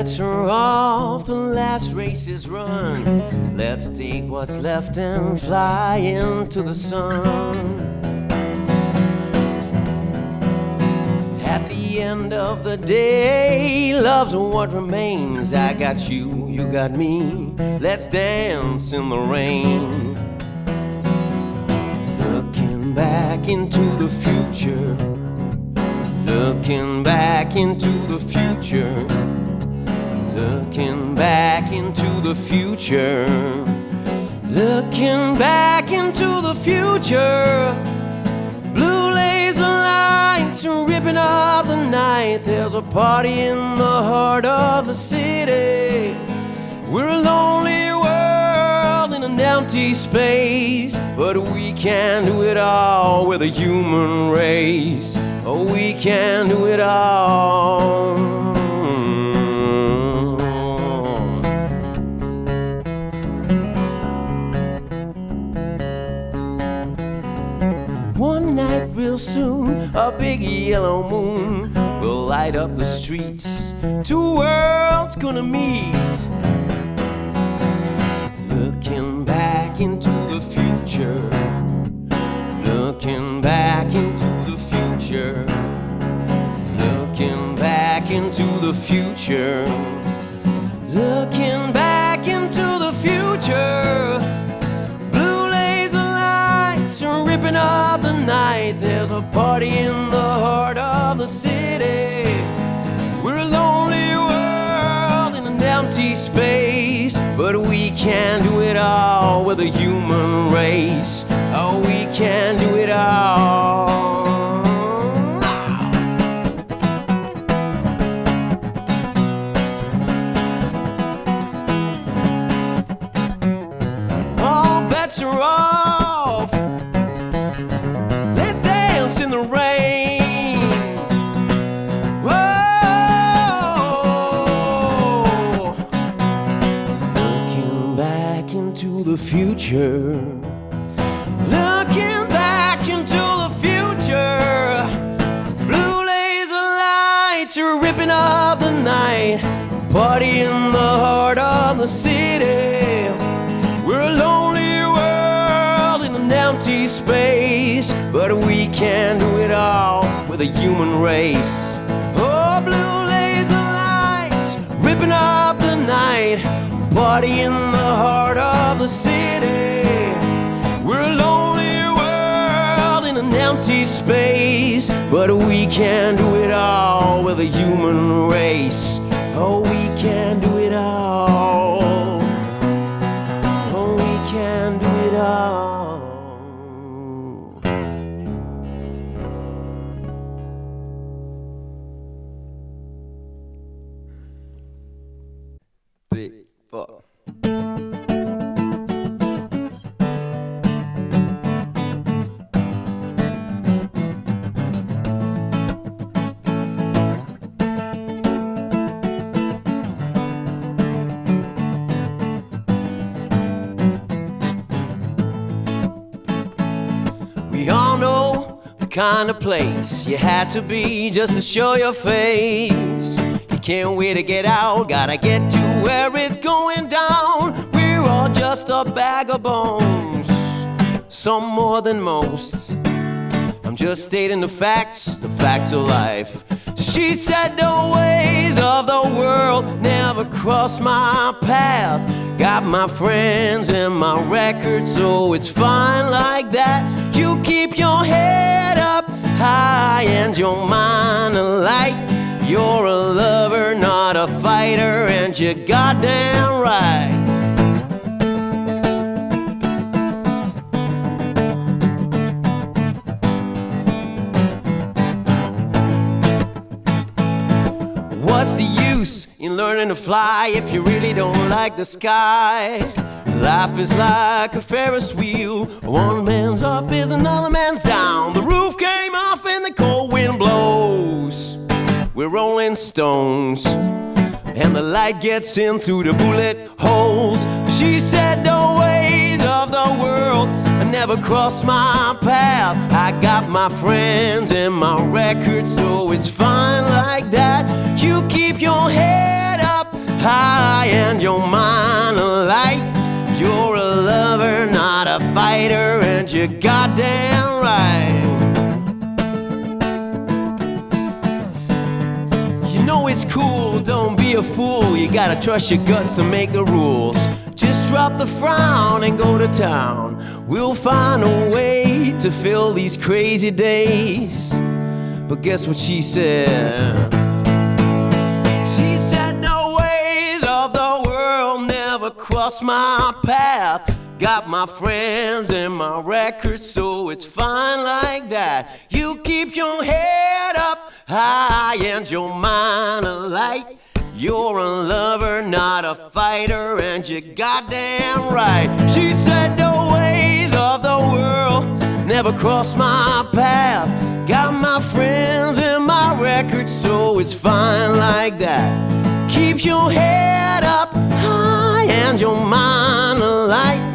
bets are off, the last race is run. Let's take what's left and fly into the sun. At the end of the day, love's what remains. I got you, you got me. Let's dance in the rain. Looking back into the future. Looking back into the future. Looking back into the future. Looking back into the future. Blue laser lights ripping up the night. There's a party in the heart of the city. We're a lonely world in an empty space, but we can do it all with a human race. Oh, we can do it all. One night real soon, a big yellow moon will light up the streets. Two worlds gonna meet. Looking back into the future. Looking back into the future. Looking back into the future. Looking back into the future. Blue laser lights are ripping up the night. There's a party in the heart of the city. We're a lonely world in an empty space, but we can do it all with a human race. Oh, we can do it all. All bets are off. Let's dance in the rain. Whoa. Looking back into the future. Looking back into the future. Blue laser lights are ripping up the night. Party in the heart of the city. We're a lonely world in an empty space, but we can do it all with a human race. Oh, blue laser lights ripping up the night. Party in the heart of the city. We're a lonely world in an empty space, but we can do it all with a human race. Oh, we can do it all. Oh, we can do it all. 3, 4. We all know the kind of place you had to be just to show your face. You can't wait to get out, gotta get to where it's going down. We're all just a bag of bones, some more than most. I'm just stating the facts of life. She said the ways of the world never crossed my path. Got my friends and my records, so it's fine like that. You keep your head up high and your mind alight. You're a lover, not a fighter, and you're goddamn right. What's the use in learning to fly if you really don't like the sky? Life is like a Ferris wheel. One man's up is another man's down. The roof came off and the cold wind blows. We're rolling stones, and the light gets in through the bullet holes. She said the ways of the world never crossed my path. I got my friends and my records, so it's fine like that. You keep your head up high and your mind light. You're a lover, not a fighter, and you're goddamn right. You know it's cool, don't be a fool. You gotta trust your guts to make the rules. Just drop the frown and go to town. We'll find a way to fill these crazy days. But guess what she said? She said, no ways of the world never crossed my path. Got my friends and my records, so it's fine like that. You keep your head up high and your mind light. You're a lover, not a fighter, and you're goddamn right. She said the ways of the world never crossed my path. Got my friends and my records, so it's fine like that. Keep your head up high and your mind light.